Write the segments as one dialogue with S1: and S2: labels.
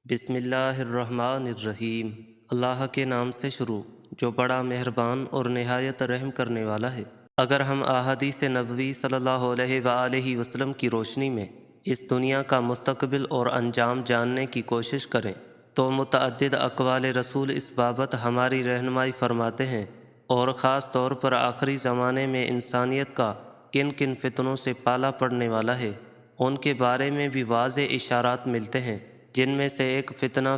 S1: بسم اللہ الرحمن الرحیم۔ اللہ کے نام سے شروع جو بڑا مہربان اور نہایت رحم کرنے والا ہے۔ اگر ہم احادیث نبوی صلی اللہ علیہ وآلہ وسلم کی روشنی میں اس دنیا کا مستقبل اور انجام جاننے کی کوشش کریں تو متعدد اقوال رسول اس بابت ہماری رہنمائی فرماتے ہیں، اور خاص طور پر آخری زمانے میں انسانیت کا کن کن فتنوں سے پالا پڑنے والا ہے ان کے بارے میں بھی واضح اشارات ملتے ہیں، جن میں سے ایک فتنہ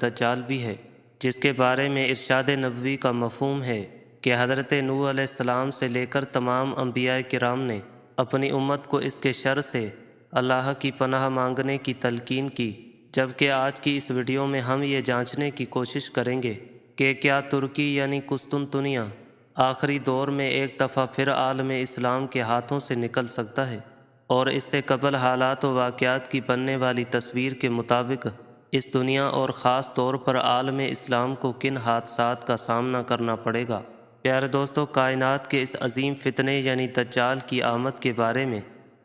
S1: دجال بھی ہے، جس کے بارے میں ارشاد نبوی کا مفہوم ہے کہ حضرت نوح علیہ السلام سے لے کر تمام انبیاء کرام نے اپنی امت کو اس کے شر سے اللہ کی پناہ مانگنے کی تلقین کی، جبکہ آج کی اس ویڈیو میں ہم یہ جانچنے کی کوشش کریں گے کہ کیا ترکی یعنی قسطنطنیہ آخری دور میں ایک دفعہ پھر عالم اسلام کے ہاتھوں سے نکل سکتا ہے، اور اس سے قبل حالات و واقعات کی بننے والی تصویر کے مطابق اس دنیا اور خاص طور پر عالم اسلام کو کن حادثات کا سامنا کرنا پڑے گا۔ پیارے دوستو، کائنات کے اس عظیم فتنے یعنی دجال کی آمد کے بارے میں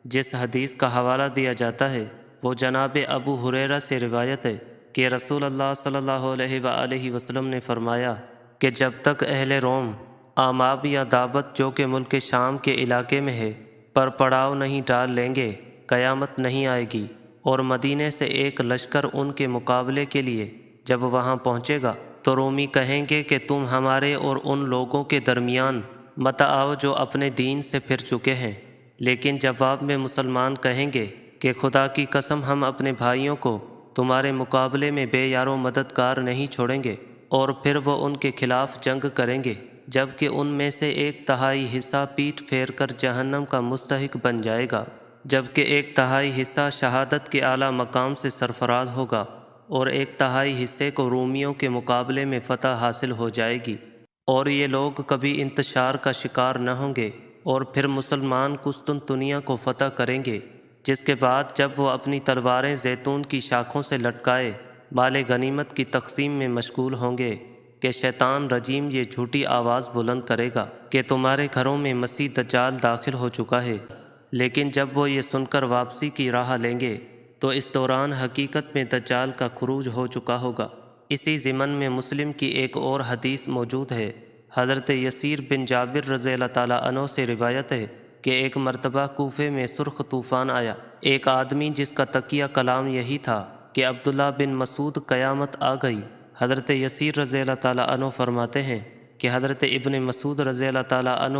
S1: جس حدیث کا حوالہ دیا جاتا ہے وہ جناب ابو ہریرہ سے روایت ہے کہ رسول اللہ صلی اللہ علیہ وآلہ وسلم نے فرمایا کہ جب تک اہل روم آماب یا دعوت جو کہ ملک شام کے علاقے میں ہے پر پڑاؤ نہیں ڈال لیں گے، قیامت نہیں آئے گی۔ اور مدینے سے ایک لشکر ان کے مقابلے کے لیے جب وہاں پہنچے گا تو رومی کہیں گے کہ تم ہمارے اور ان لوگوں کے درمیان مت آؤ جو اپنے دین سے پھر چکے ہیں، لیکن جواب میں مسلمان کہیں گے کہ خدا کی قسم ہم اپنے بھائیوں کو تمہارے مقابلے میں بے یار و مددگار نہیں چھوڑیں گے، اور پھر وہ ان کے خلاف جنگ کریں گے، جبکہ ان میں سے ایک تہائی حصہ پیٹھ پھیر کر جہنم کا مستحق بن جائے گا، جبکہ ایک تہائی حصہ شہادت کے اعلیٰ مقام سے سرفراز ہوگا، اور ایک تہائی حصے کو رومیوں کے مقابلے میں فتح حاصل ہو جائے گی، اور یہ لوگ کبھی انتشار کا شکار نہ ہوں گے، اور پھر مسلمان قسطنطنیہ کو فتح کریں گے، جس کے بعد جب وہ اپنی تلواریں زیتون کی شاخوں سے لٹکائے مال غنیمت کی تقسیم میں مشغول ہوں گے کہ شیطان رجیم یہ جھوٹی آواز بلند کرے گا کہ تمہارے گھروں میں مسیح دجال داخل ہو چکا ہے، لیکن جب وہ یہ سن کر واپسی کی راہ لیں گے تو اس دوران حقیقت میں دجال کا خروج ہو چکا ہوگا۔ اسی ضمن میں مسلم کی ایک اور حدیث موجود ہے، حضرت یسیر بن جابر رضی اللہ تعالیٰ عنہ سے روایت ہے کہ ایک مرتبہ کوفے میں سرخ طوفان آیا، ایک آدمی جس کا تقیہ کلام یہی تھا کہ عبداللہ بن مسعود قیامت آ گئی۔ حضرت یسیر رضی اللہ تعالیٰ عنہ فرماتے ہیں کہ حضرت ابن مسعود رضی اللہ تعالیٰ عنہ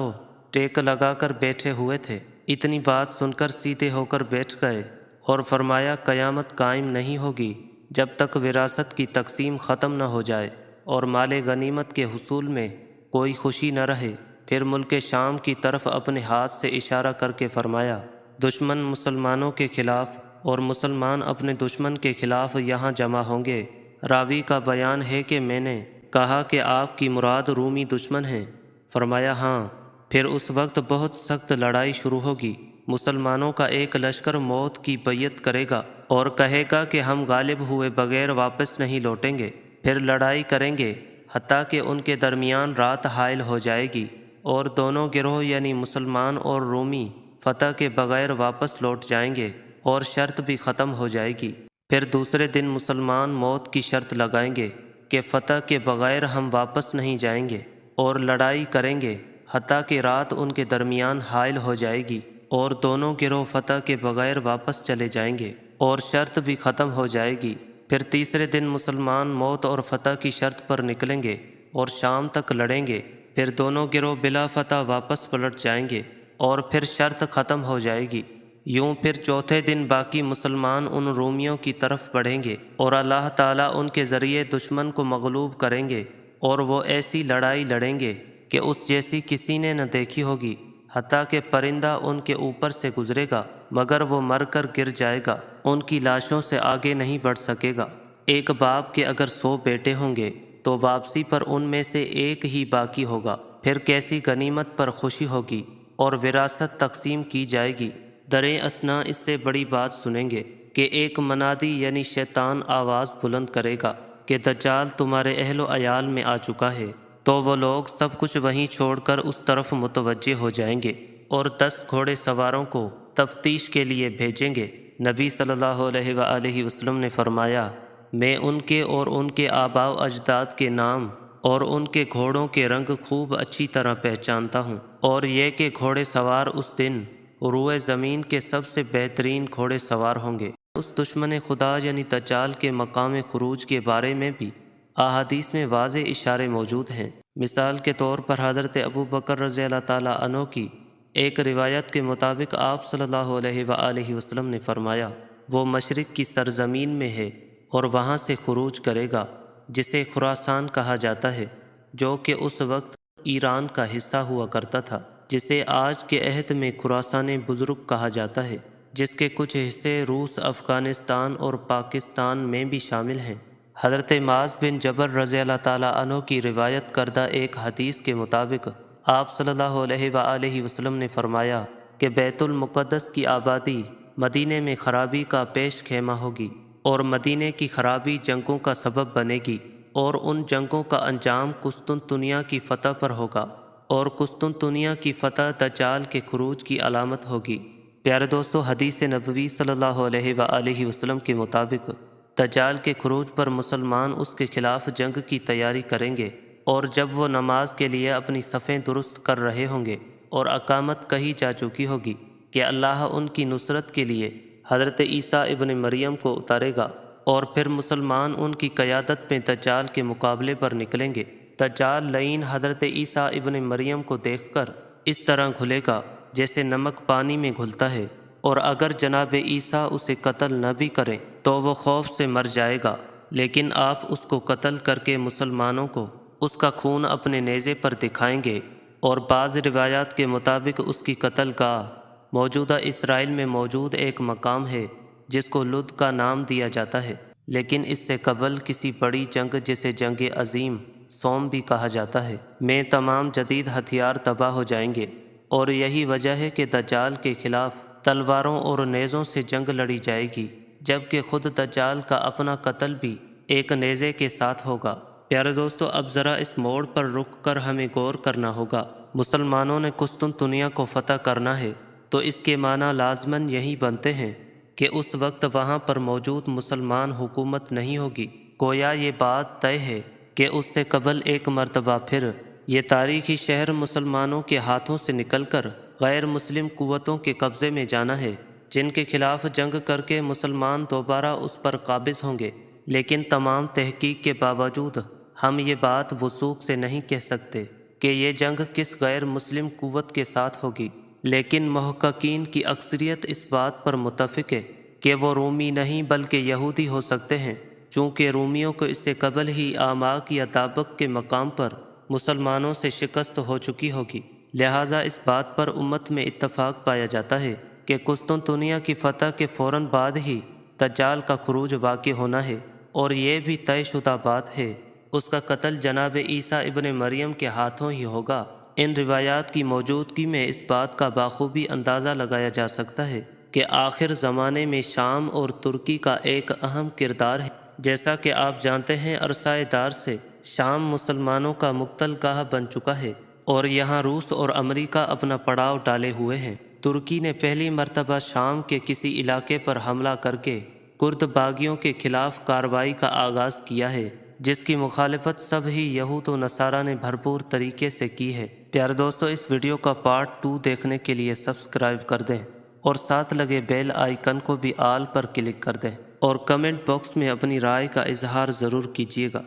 S1: ٹیک لگا کر بیٹھے ہوئے تھے، اتنی بات سن کر سیدھے ہو کر بیٹھ گئے اور فرمایا قیامت قائم نہیں ہوگی جب تک وراثت کی تقسیم ختم نہ ہو جائے اور مال غنیمت کے حصول میں کوئی خوشی نہ رہے۔ پھر ملک شام کی طرف اپنے ہاتھ سے اشارہ کر کے فرمایا دشمن مسلمانوں کے خلاف اور مسلمان اپنے دشمن کے خلاف یہاں جمع ہوں گے۔ راوی کا بیان ہے کہ میں نے کہا کہ آپ کی مراد رومی دشمن ہیں؟ فرمایا ہاں۔ پھر اس وقت بہت سخت لڑائی شروع ہوگی، مسلمانوں کا ایک لشکر موت کی بیعت کرے گا اور کہے گا کہ ہم غالب ہوئے بغیر واپس نہیں لوٹیں گے، پھر لڑائی کریں گے حتیٰ کہ ان کے درمیان رات حائل ہو جائے گی، اور دونوں گروہ یعنی مسلمان اور رومی فتح کے بغیر واپس لوٹ جائیں گے اور شرط بھی ختم ہو جائے گی۔ پھر دوسرے دن مسلمان موت کی شرط لگائیں گے کہ فتح کے بغیر ہم واپس نہیں جائیں گے، اور لڑائی کریں گے حتیٰ کہ رات ان کے درمیان حائل ہو جائے گی، اور دونوں گروہ فتح کے بغیر واپس چلے جائیں گے اور شرط بھی ختم ہو جائے گی۔ پھر تیسرے دن مسلمان موت اور فتح کی شرط پر نکلیں گے اور شام تک لڑیں گے، پھر دونوں گروہ بلا فتح واپس پلٹ جائیں گے اور پھر شرط ختم ہو جائے گی۔ یوں پھر چوتھے دن باقی مسلمان ان رومیوں کی طرف بڑھیں گے اور اللہ تعالیٰ ان کے ذریعے دشمن کو مغلوب کریں گے، اور وہ ایسی لڑائی لڑیں گے کہ اس جیسی کسی نے نہ دیکھی ہوگی، حتیٰ کہ پرندہ ان کے اوپر سے گزرے گا مگر وہ مر کر گر جائے گا، ان کی لاشوں سے آگے نہیں بڑھ سکے گا۔ ایک باپ کے اگر 100 بیٹے ہوں گے تو واپسی پر ان میں سے ایک ہی باقی ہوگا، پھر کیسی غنیمت پر خوشی ہوگی اور وراثت تقسیم کی جائے گی۔ دریں اثنا اس سے بڑی بات سنیں گے کہ ایک منادی یعنی شیطان آواز بلند کرے گا کہ دجال تمہارے اہل و عیال میں آ چکا ہے، تو وہ لوگ سب کچھ وہیں چھوڑ کر اس طرف متوجہ ہو جائیں گے اور 10 گھوڑے سواروں کو تفتیش کے لیے بھیجیں گے۔ نبی صلی اللہ علیہ وآلہ وسلم نے فرمایا میں ان کے اور ان کے آباء و اجداد کے نام اور ان کے گھوڑوں کے رنگ خوب اچھی طرح پہچانتا ہوں، اور یہ کہ گھوڑے سوار اس دن روئے زمین کے سب سے بہترین گھوڑے سوار ہوں گے۔ اس دشمن خدا یعنی دجال کے مقام خروج کے بارے میں بھی احادیث میں واضح اشارے موجود ہیں۔ مثال کے طور پر حضرت ابو بکر رضی اللہ تعالیٰ عنہ کی ایک روایت کے مطابق آپ صلی اللہ علیہ وآلہ وسلم نے فرمایا، وہ مشرق کی سرزمین میں ہے اور وہاں سے خروج کرے گا جسے خراسان کہا جاتا ہے، جو کہ اس وقت ایران کا حصہ ہوا کرتا تھا، جسے آج کے عہد میں خراسان بزرگ کہا جاتا ہے، جس کے کچھ حصے روس، افغانستان اور پاکستان میں بھی شامل ہیں۔ حضرت معاذ بن جبل رضی اللہ تعالیٰ عنہ کی روایت کردہ ایک حدیث کے مطابق آپ صلی اللہ علیہ وآلہ وسلم نے فرمایا کہ بیت المقدس کی آبادی مدینے میں خرابی کا پیش خیمہ ہوگی، اور مدینے کی خرابی جنگوں کا سبب بنے گی، اور ان جنگوں کا انجام قسطنطنیہ کی فتح پر ہوگا، اور قسطنطنیہ کی فتح دجال کے خروج کی علامت ہوگی۔ پیارے دوستو، حدیث نبوی صلی اللہ علیہ وآلہ وسلم کے مطابق دجال کے خروج پر مسلمان اس کے خلاف جنگ کی تیاری کریں گے، اور جب وہ نماز کے لیے اپنی صفیں درست کر رہے ہوں گے اور اقامت کہی جا چکی ہوگی کہ اللہ ان کی نصرت کے لیے حضرت عیسیٰ ابن مریم کو اتارے گا، اور پھر مسلمان ان کی قیادت میں دجال کے مقابلے پر نکلیں گے۔ دجال لعین حضرت عیسیٰ ابن مریم کو دیکھ کر اس طرح گھلے گا جیسے نمک پانی میں گھلتا ہے، اور اگر جناب عیسیٰ اسے قتل نہ بھی کریں تو وہ خوف سے مر جائے گا، لیکن آپ اس کو قتل کر کے مسلمانوں کو اس کا خون اپنے نیزے پر دکھائیں گے۔ اور بعض روایات کے مطابق اس کی قتل گاہ موجودہ اسرائیل میں موجود ایک مقام ہے جس کو لد کا نام دیا جاتا ہے، لیکن اس سے قبل کسی بڑی جنگ جسے جنگ عظیم سوم بھی کہا جاتا ہے میں تمام جدید ہتھیار تباہ ہو جائیں گے، اور یہی وجہ ہے کہ دجال کے خلاف تلواروں اور نیزوں سے جنگ لڑی جائے گی، جبکہ خود دجال کا اپنا قتل بھی ایک نیزے کے ساتھ ہوگا۔ پیارے دوستو، اب ذرا اس موڑ پر رک کر ہمیں غور کرنا ہوگا۔ مسلمانوں نے قسطنطنیہ کو فتح کرنا ہے تو اس کے معنی لازماً یہی بنتے ہیں کہ اس وقت وہاں پر موجود مسلمان حکومت نہیں ہوگی۔ گویا یہ بات طے ہے کہ اس سے قبل ایک مرتبہ پھر یہ تاریخی شہر مسلمانوں کے ہاتھوں سے نکل کر غیر مسلم قوتوں کے قبضے میں جانا ہے، جن کے خلاف جنگ کر کے مسلمان دوبارہ اس پر قابض ہوں گے۔ لیکن تمام تحقیق کے باوجود ہم یہ بات وثوق سے نہیں کہہ سکتے کہ یہ جنگ کس غیر مسلم قوت کے ساتھ ہوگی، لیکن محققین کی اکثریت اس بات پر متفق ہے کہ وہ رومی نہیں بلکہ یہودی ہو سکتے ہیں، چونکہ رومیوں کو اس سے قبل ہی آماک یا دابق کے مقام پر مسلمانوں سے شکست ہو چکی ہوگی۔ لہٰذا اس بات پر امت میں اتفاق پایا جاتا ہے کہ قسطنطنیہ کی فتح کے فوراً بعد ہی دجال کا خروج واقع ہونا ہے، اور یہ بھی طے شدہ بات ہے اس کا قتل جناب عیسیٰ ابن مریم کے ہاتھوں ہی ہوگا۔ ان روایات کی موجودگی میں اس بات کا بخوبی اندازہ لگایا جا سکتا ہے کہ آخر زمانے میں شام اور ترکی کا ایک اہم کردار ہے۔ جیسا کہ آپ جانتے ہیں، عرصہ دار سے شام مسلمانوں کا مقتل گاہ بن چکا ہے، اور یہاں روس اور امریکہ اپنا پڑاؤ ڈالے ہوئے ہیں۔ ترکی نے پہلی مرتبہ شام کے کسی علاقے پر حملہ کر کے کرد باغیوں کے خلاف کارروائی کا آغاز کیا ہے، جس کی مخالفت سب ہی یہود و نصارہ نے بھرپور طریقے سے کی ہے۔ پیارے دوستو، اس ویڈیو کا پارٹ 2 دیکھنے کے لیے سبسکرائب کر دیں، اور ساتھ لگے بیل آئیکن کو بھی آل پر کلک کر دیں، اور کمنٹ باکس میں اپنی رائے کا اظہار ضرور کیجیے گا۔